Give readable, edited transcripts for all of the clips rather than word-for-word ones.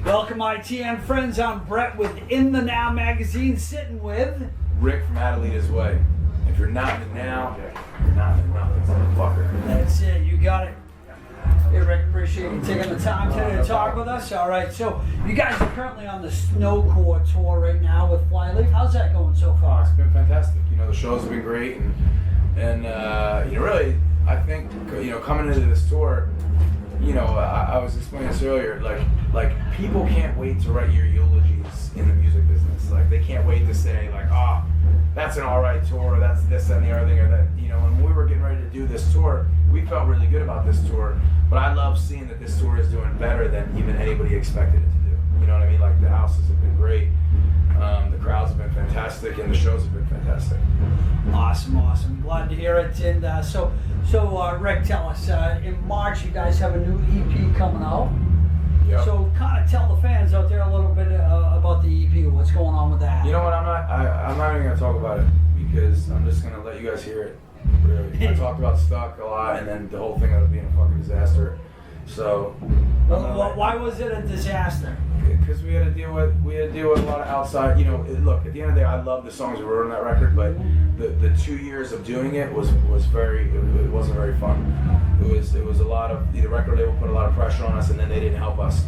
Welcome, ITN friends. I'm Brett with InTheNow magazine, sitting with Rick from Adelitas Way. If you're not in the now, you're not in nothing, motherfucker. That's it. You got it. Hey, Rick, appreciate you taking the time today to talk with us. All right, so you guys are currently on the Snowcore tour right now with Flyleaf. How's that going so far? It's been fantastic. You know, the shows have been great, and you know, really, I think, you know, coming into this tour, you know, I was explaining this earlier, like people can't wait to write your eulogies in the music business. Like, they can't wait to say, like, oh, that's an all right tour, that's this and the other thing, or that, you know, when we were getting ready to do this tour, we felt really good about this tour, but I love seeing that this tour is doing better than even anybody expected it to do. You know what I mean? Like, the houses have been great, the crowds have been fantastic, and the shows have been fantastic. Awesome. Glad to hear it. And so Rick, tell us, in March you guys have a new EP coming out. Yep. So kind of tell the fans out there a little bit about the EP, what's going on with that. You know what, I'm not even gonna talk about it, because I'm just gonna let you guys hear it. Really. I talked about Stuck a lot, and then the whole thing ended up being a fucking disaster. So why was it a disaster? Because we had to deal with a lot of outside. You know, look, at the end of the day, I love the songs we wrote on that record, but the 2 years of doing it wasn't very fun. It was a lot of, the record label put a lot of pressure on us, and then they didn't help us.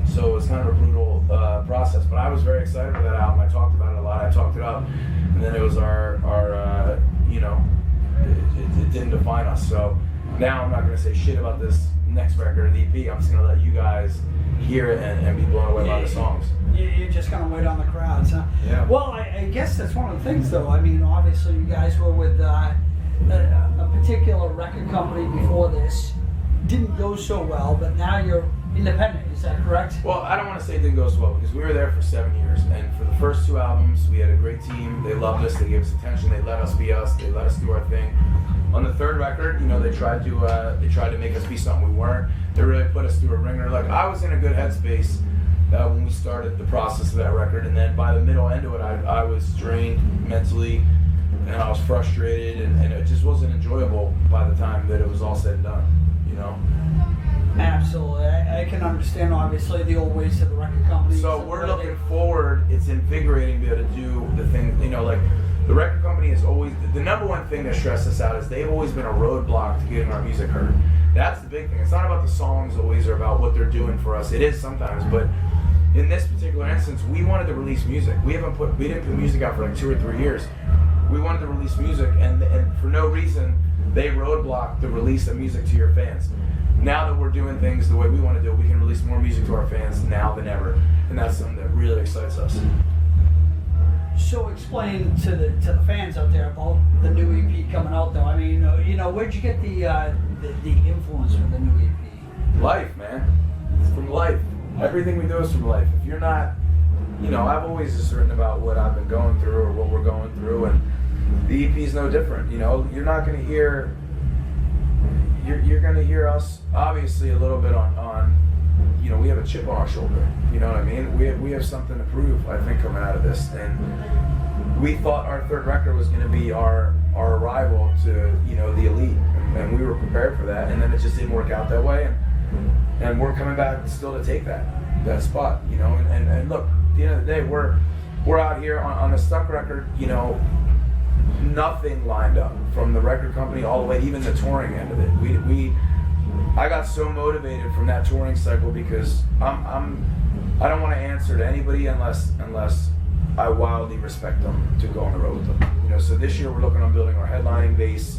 So it was kind of a brutal process. But I was very excited for that album. I talked about it a lot. I talked it up, and then it was our you know, it didn't define us. So now I'm not going to say shit about this next record, the EP. I'm just going to let you guys hear it and be blown away by the songs. You're just going to wait on the crowds, huh? Yeah. Well, I guess that's one of the things, though. I mean, obviously you guys were with a particular record company before this. Didn't go so well, but now you're independent. Is that correct? Well, I don't want to say it didn't go so well, because we were there for 7 years, and for the first 2 albums, we had a great team. They loved us. They gave us attention. They let us be us. They let us do our thing. On the 3rd record, you know, they tried to make us be something we weren't. They really put us through a ringer. Like, I was in a good headspace when we started the process of that record, and then by the middle end of it, I was drained mentally, and I was frustrated, and it just wasn't enjoyable by the time that it was all said and done. You know. Absolutely. I can understand, obviously, the old ways of the record company. So we're looking forward. It's invigorating to be able to do the thing, you know, like, the record company is always, the number one thing that stressed us out is they've always been a roadblock to getting our music heard. That's the big thing. It's not about the songs always or about what they're doing for us. It is sometimes, but in this particular instance, we wanted to release music. We didn't put music out for like 2 or 3 years. We wanted to release music, and for no reason, they roadblocked the release of music to your fans. Now that we're doing things the way we want to do it, we can release more music to our fans now than ever, and that's something that really excites us. So explain to the fans out there about the new EP coming out, though. I mean, you know, where'd you get the influence for the new EP? Life, man. It's from life. Everything we do is from life. If you're not, you know, I've always just written about what I've been going through or what we're going through, and the EP is no different. You know, you're not going to hear. You're going to hear us obviously a little bit on, you know, we have a chip on our shoulder. You know what I mean? We have something to prove, I think, coming out of this. And we thought our 3rd record was going to be our arrival to, you know, the elite, and we were prepared for that. And then it just didn't work out that way. And we're coming back still to take that spot, you know. And look, at the end of the day, we're out here on the Stuck record, you know. Nothing lined up from the record company all the way, even the touring end of it. I got so motivated from that touring cycle because I don't want to answer to anybody unless I wildly respect them to go on the road with them. You know, so this year we're looking on building our headlining base.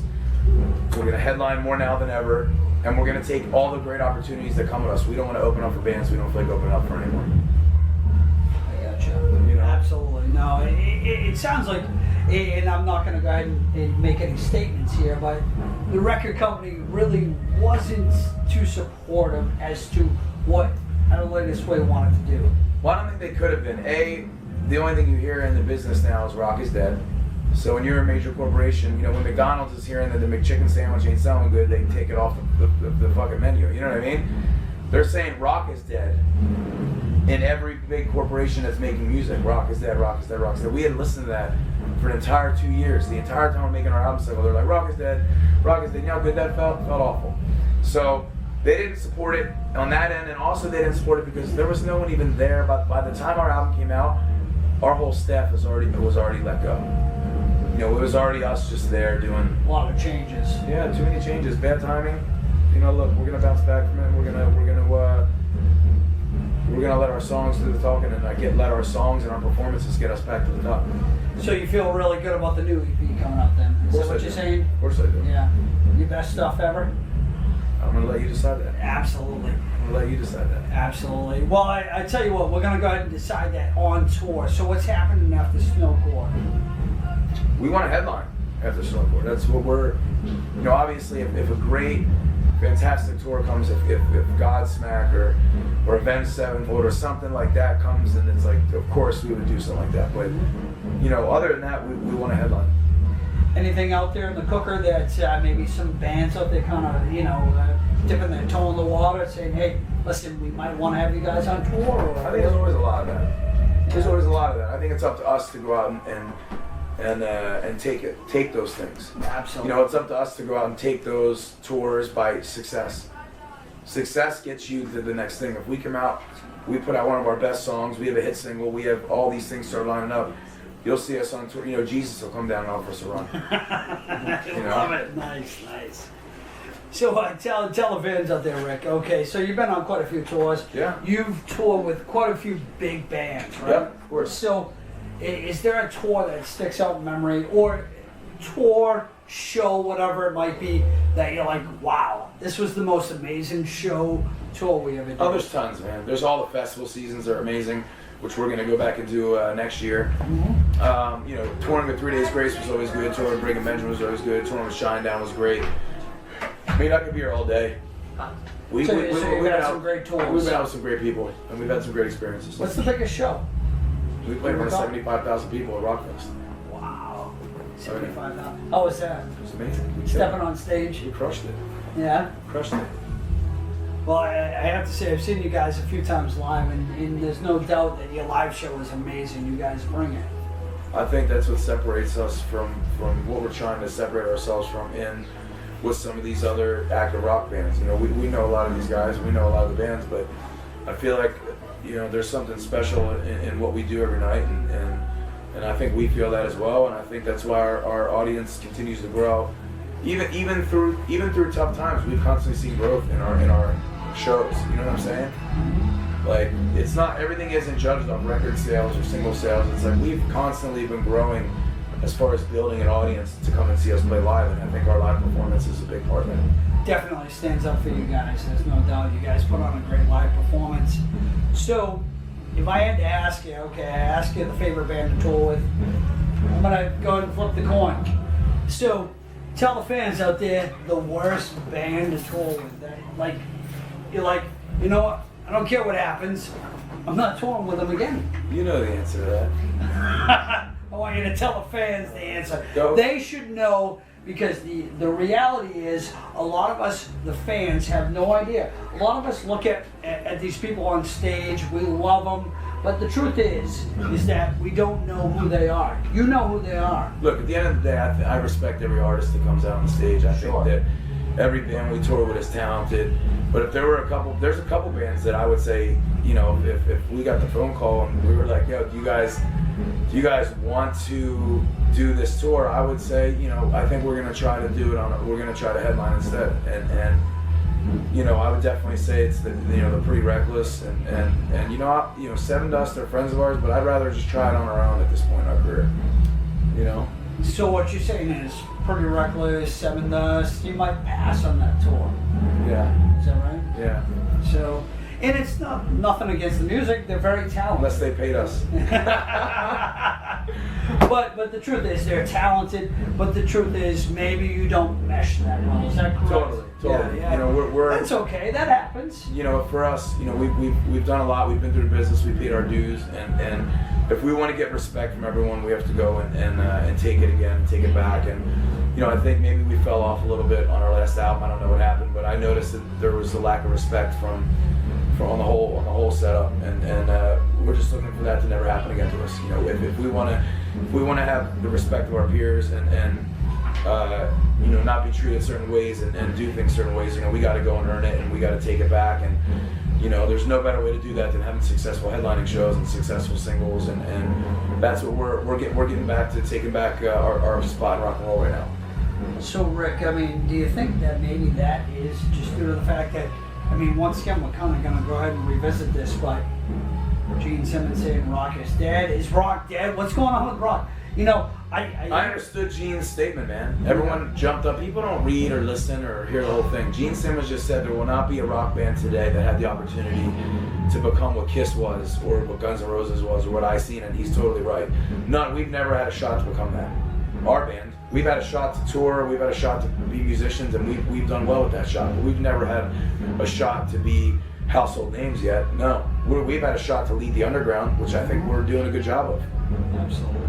We're going to headline more now than ever, and we're going to take all the great opportunities that come with us. We don't want to open up for bands we don't feel like opening up for anymore. I gotcha. You know? Absolutely. No, it sounds like, and I'm not going to go ahead and make any statements here, but the record company really wasn't too supportive as to what Adelitas Way wanted to do. Well, I don't think they could have been. The only thing you hear in the business now is rock is dead. So when you're a major corporation, you know, when McDonald's is hearing that the McChicken sandwich ain't selling good, they take it off the fucking menu. You know what I mean? They're saying rock is dead. In every big corporation that's making music, rock is dead, rock is dead, rock is dead. We had listened to that for an entire 2 years. The entire time we're making our album cycle, they're like, rock is dead, rock is dead. You know how good that felt? It felt awful. So they didn't support it on that end, and also they didn't support it because there was no one even there. But by the time our album came out, our whole staff was already let go. You know, it was already us just there doing A lot of changes. Yeah, too many changes, bad timing. You know, look, we're gonna bounce back from it. We're gonna let our songs do the talking, and let our songs and our performances get us back to the top. So you feel really good about the new EP coming out then? Is that what you're saying? Of course I do. Yeah. Your best stuff ever? I'm gonna let you decide that. Absolutely. I'm gonna let you decide that. Absolutely. Well, I tell you what, we're going to go ahead and decide that on tour. So what's happening after Snowcore? We want to headline after Snowcore. That's what we're, you know, obviously if a great, fantastic tour comes, if Godsmack or Avenged Sevenfold or something like that comes, then it's like, of course we would do something like that. But, you know, other than that, we want to headline. Anything out there in the cooker that maybe some bands out there kind of, you know, dipping their toe in the water, saying, hey, listen, we might want to have you guys on tour? Or I think there's always a lot of that. There's always a lot of that. I think it's up to us to go out and take those things. Absolutely. You know, it's up to us to go out and take those tours by success. Success gets you to the next thing. If we come out, we put out one of our best songs, we have a hit single, we have all these things start lining up, you'll see us on tour. You know, Jesus will come down and offer us a run. You know? Love it. Nice. So tell the fans out there, Rick. Okay, so you've been on quite a few tours. Yeah. You've toured with quite a few big bands, right? Yep, of course. So is there a tour that sticks out in memory, or tour, show, whatever it might be, that you're like, wow, this was the most amazing show tour we ever did? Oh, there's tons, man. There's all the festival seasons are amazing, which we're going to go back and do next year. Mm-hmm. You know, touring with 3 Days Grace was always good. Touring with Brigham Benjamin was always good. Touring with Shinedown was great. I mean, I could be here all day. We've You've been had out some great tours. We've been out with some great people, and we've had some great experiences. What's the biggest show? We played in front of 75,000 people at Rockfest. Wow. 75,000. How was that? It was amazing. Stepping on stage? We crushed it. Yeah? Crushed it. Well, I have to say, I've seen you guys a few times live, and there's no doubt that your live show is amazing. You guys bring it. I think that's what separates us from what we're trying to separate ourselves from with some of these other active rock bands. You know, we know a lot of these guys, we know a lot of the bands, but I feel like, you know, there's something special in what we do every night, and I think we feel that as well, and I think that's why our audience continues to grow. Even through tough times, we've constantly seen growth in our shows. You know what I'm saying? Like, it's not, everything isn't judged on record sales or single sales. It's like we've constantly been growing as far as building an audience to come and see us play live, and I think our live performance is a big part of it. Definitely stands up for you guys. There's no doubt. You guys put on a great live performance. So, if I had to ask you, okay, I ask you the favorite band to tour with, I'm gonna go ahead and flip the coin. So, tell the fans out there the worst band to tour with. Like, you're like, you know what? I don't care what happens. I'm not touring with them again. You know the answer to that. I want you to tell the fans the answer. Go. They should know, because the reality is a lot of us, the fans, have no idea. A lot of us look at these people on stage, we love them, but the truth is that we don't know who they are. You know who they are. Look, at the end of the day, I respect every artist that comes out on stage. I Sure. think that every band we tour with is talented. But if there's a couple bands that I would say, you know, if we got the phone call and we were like, yo, do you guys want to do this tour? I would say, you know, I think we're gonna try to do it we're gonna try to headline instead. And you know, I would definitely say it's the Pretty Reckless and you know, Seven Dust are friends of ours, but I'd rather just try it on our own at this point in our career. You know? So what you're saying is Pretty Reckless, Seven Dust, you might pass on that tour. Yeah. Is that right? Yeah. So, and it's nothing against the music, they're very talented. Unless they paid us. But the truth is they're talented, but the truth is maybe you don't mesh that well. Is that correct? Totally. Yeah. You know, we're That's okay, that happens. You know, for us, you know, we've done a lot. We've been through the business. We paid our dues, and if we want to get respect from everyone, we have to go and take it again, take it back. And you know, I think maybe we fell off a little bit on our last album. I don't know what happened, but I noticed that there was a lack of respect from on the whole setup, and we're just looking for that to never happen again to us. You know, if we want to have the respect of our peers and not be treated certain ways and do things certain ways. We got to go and earn it, and we got to take it back. And there's no better way to do that than having successful headlining shows and successful singles, and that's what we're getting back to, taking back our spot in rock and roll right now. So Rick, I mean, do you think that maybe that is just due to the fact that, I mean, once again, we're kind of going to go ahead and revisit this, but Gene Simmons saying Rock is dead. Is Rock dead? What's going on with Rock? I understood Gene's statement, man. Everyone jumped up. People don't read or listen or hear the whole thing. Gene Simmons just said there will not be a rock band today that had the opportunity to become what Kiss was, or what Guns N' Roses was, or what I Seen, and he's totally right. We've never had a shot to become that. Our band, we've had a shot to tour, we've had a shot to be musicians, and we've done well with that shot, but we've never had a shot to be household names yet. No. We've had a shot to lead the underground, which I think we're doing a good job of. Absolutely.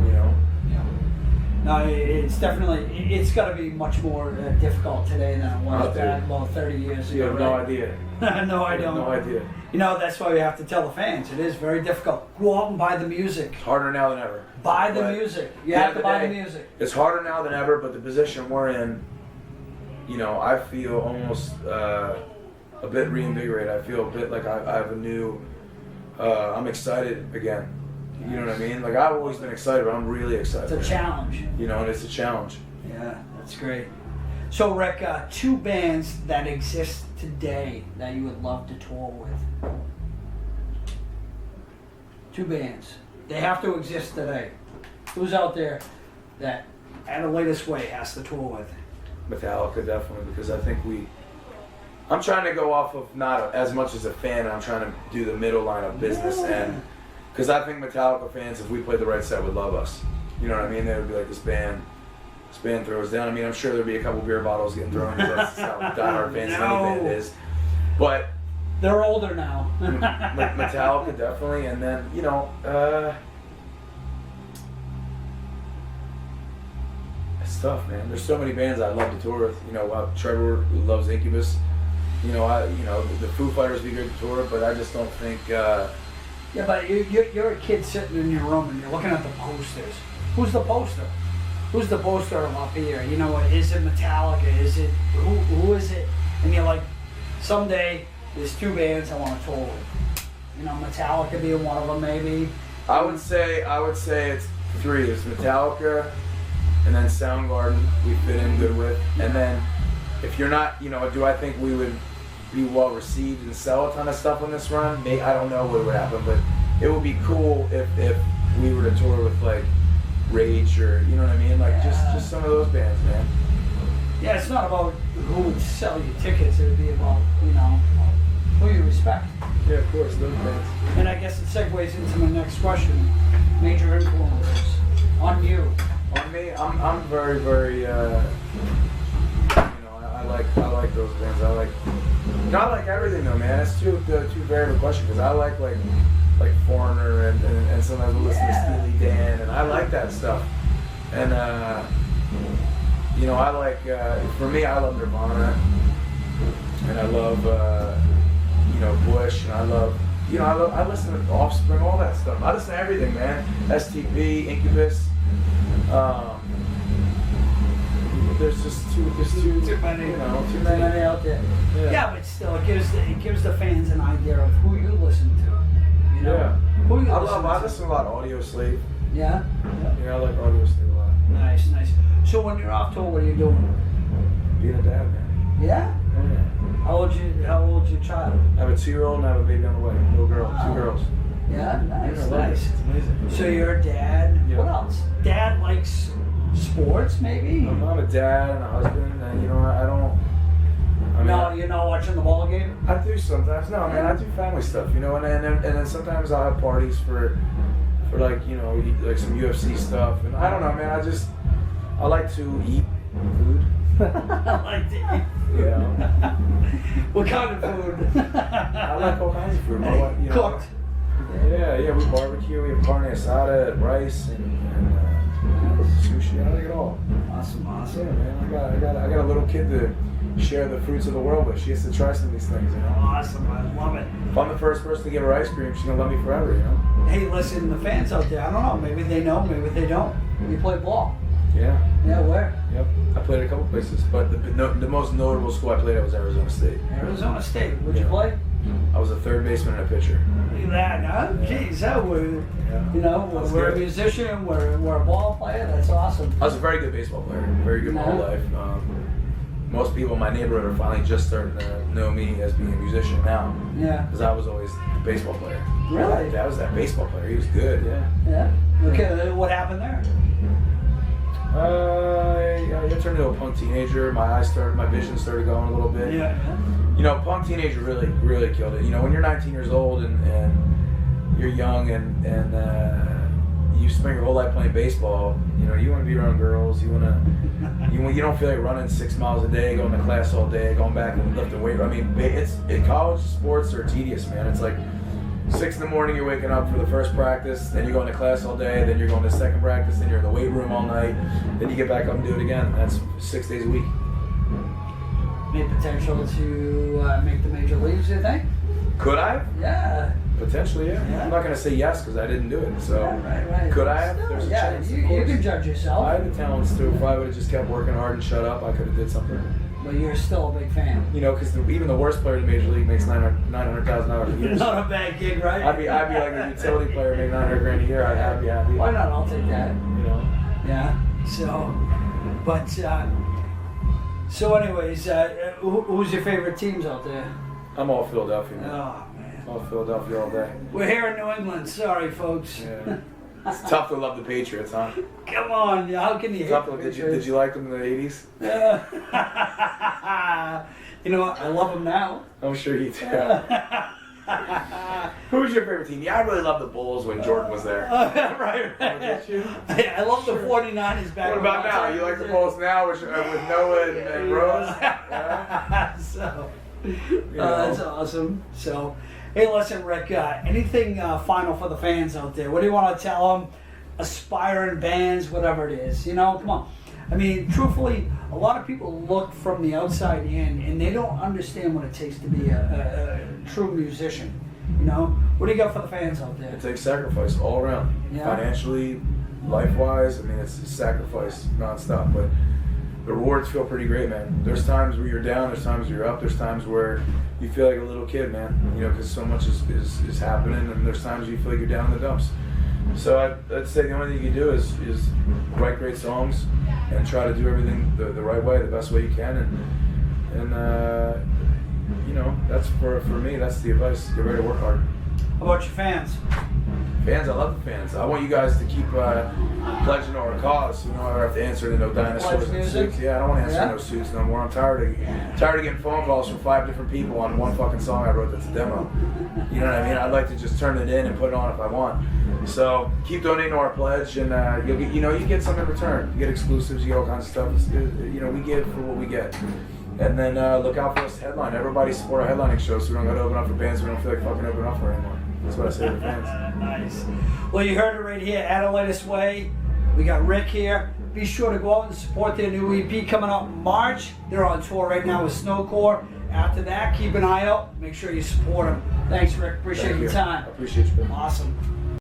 No, it's definitely, it's got to be much more difficult today than it was back about 30 years ago. You have no idea. No, I don't. No idea. That's why we have to tell the fans. It is very difficult. Go out and buy the music. It's harder now than ever. Buy the music. You have to buy the music. It's harder now than ever, but the position we're in, I feel almost a bit reinvigorated. I feel a bit like I have a new, I'm excited again. You know what I mean? Like, I've always been excited, but I'm really excited. It's a challenge. And it's a challenge. Yeah, that's great. So, Rick, 2 bands that exist today that you would love to tour with. 2 bands. They have to exist today. Who's out there that Adelitas Way has to tour with? Metallica, definitely, because I think I'm trying to go off of not as much as a fan, I'm trying to do the middle line of business, and because I think Metallica fans, if we played the right set, would love us. You know what I mean? They would be like, this band throws down. I mean, I'm sure there'd be a couple beer bottles getting thrown, because that's how diehard fans any band is. But they're older now. Metallica, definitely. And then, it's tough, man. There's so many bands I'd love to tour with. Trevor, who loves Incubus. The Foo Fighters would be good to tour, but I just don't think... Yeah, but you're a kid sitting in your room and you're looking at the posters. Who's the poster? Who's the poster up here? Is it Metallica? Is it who is it? And you're like, someday there's 2 bands I want to tour with. Metallica being one of them, maybe. I would say it's 3. It's Metallica, and then Soundgarden we fit in good with, and then if you're not, do I think we would be well received and sell a ton of stuff on this run? I don't know what would happen, but it would be cool if we were to tour with like Rage, or you know what I mean, like just some of those bands, man. Yeah, it's not about who would sell you tickets. It would be about who you respect. Yeah, of course, those bands. And I guess it segues into my next question: major influences on you. On me, I'm very, very. I like those bands. I like everything though, man. It's too varied a question, because I like Foreigner and sometimes we'll listen to Steely Dan, and I like that stuff. And I like for me, I love Nirvana, and I love Bush, and I listen to Offspring, all that stuff. I listen to everything, man. STP, Incubus. There's too many, too many out there. Yeah, but still, it gives the fans an idea of who you listen to. Yeah. Who you I listen a lot of Audio Slave. Yeah. I like Audio Slave a lot. Nice. So when you're off tour, what are you doing? Being a dad, man. Yeah. Oh, yeah. How old's your child? I have a 2-year-old and I have a baby on the way. Little girl, Wow. 2 girls. Yeah, nice. It's amazing. So you're a dad. Yeah. What else? Dad likes sports, maybe? I'm a dad and a husband, and You're not watching the ball game? I do sometimes. No, man, I do family stuff, and then sometimes I'll have parties for like some UFC stuff, and I don't know, man. I like to eat food. I like to eat. Yeah. What kind of food? I like all kinds of food. Cooked. Yeah. We barbecue. We have carne asada, and rice, and sushi. I like it all. Awesome. Yeah, man. I got a little kid to share the fruits of the world with. She has to try some of these things, Awesome. I love it. If I'm the first person to give her ice cream, she's gonna love me forever, Hey, listen, the fans out there, I don't know, maybe they know, maybe they don't. You play ball. Yeah. Yeah, where? Yep. I played at a couple places, but the most notable school I played at was Arizona State. Arizona State. Where'd you Yeah. play? I was a third baseman and a pitcher. Look at that, huh? Yeah. Jeez, that would, Yeah. you know, That's we're a good. musician, we're a ball player. That's awesome. I was a very good baseball player, very good my whole Yeah. life. Most people in my neighborhood are finally just starting to know me as being a musician now, Yeah. because I was always the baseball player. Really? That was that baseball player. He was good, yeah. Yeah. Okay, what happened there? I turned into a punk teenager. My vision started going a little bit. Yeah. You know, punk teenager really killed it. You know, when you're 19 years old and you're young and you spend your whole life playing baseball, you know, you want to be around girls. You don't feel like running 6 miles a day, going to class all day, going back and lifting weight. I mean, college sports are tedious, man. It's like 6 in the morning, you're waking up for the first practice, then you're going to class all day, then you're going to second practice, then you're in the weight room all night, then you get back up and do it again. That's 6 days a week. Any potential to make the major leagues, you think? Could I? Yeah. Potentially, yeah. Yeah. I'm not going to say yes because I didn't do it. So, Yeah, right. could I have? Still, There's a yeah, chance. Of you course. can judge yourself. I have the talents too. If I would have just kept working hard and shut up, I could have did something. But you're still a big fan. You know, because even the worst player in the major league makes $900,000 a year. Not a bad gig, right? I'd be like a utility player making $900,000 a year. I'd be happy. Why not? I'll take that. You know. Yeah. So, but so anyways, who's your favorite teams out there? I'm all Philadelphia, man. Oh man. All Philadelphia all day. We're here in New England. Sorry, folks. Yeah. It's tough to love the Patriots, huh? Come on, how can you Tough hate to, the did you Patriots? like them in the 80s? You know what? I love them now. I'm sure you do. Who's your favorite team? Yeah, I really love the Bulls when Jordan was there. Right. Did you? I love the 49ers back. What about now? You like the Bulls now with Noah and Rose? Yeah. So, You know. that's awesome. So, hey, listen, Rick. Anything final for the fans out there? What do you want to tell them? Aspiring bands, whatever it is. You know, come on. I mean, truthfully, a lot of people look from the outside in, and they don't understand what it takes to be a true musician. You know, what do you got for the fans out there? It takes sacrifice all around. Yeah. Financially, life-wise, I mean, it's a sacrifice nonstop. But the rewards feel pretty great, man. There's times where you're down, there's times where you're up, there's times where you feel like a little kid, man. You know, because so much is happening, and there's times where you feel like you're down in the dumps. So I'd say the only thing you can do is write great songs and try to do everything the right way, the best way you can, and you know, that's for me. That's the advice. Get ready to work hard. How about your fans? Fans, I love the fans. I want you guys to keep pledging to our cause. You know, I don't have to answer to no dinosaurs Pledge and music? suits. Yeah, I don't want to answer Yeah? no suits no more. I'm tired of getting phone calls from 5 different people on one fucking song I wrote that's a demo. You know what I mean? I'd like to just turn it in and put it on if I want. So keep donating to our pledge, and you'll get, you get something in return. You get exclusives, you get all kinds of stuff. You know, we give for what we get. And then look out for us to headline. Everybody support our headlining show, so we don't got to open up for bands we don't feel like fucking opening up for anymore. That's what I say to the fans. Nice. Well, you heard it right here, Adelitas Way. We got Rick here. Be sure to go out and support their new EP coming out in March. They're on tour right now with Snowcore. After that, keep an eye out. Make sure you support them. Thanks, Rick. Appreciate Thank your you. time. I appreciate you. Awesome.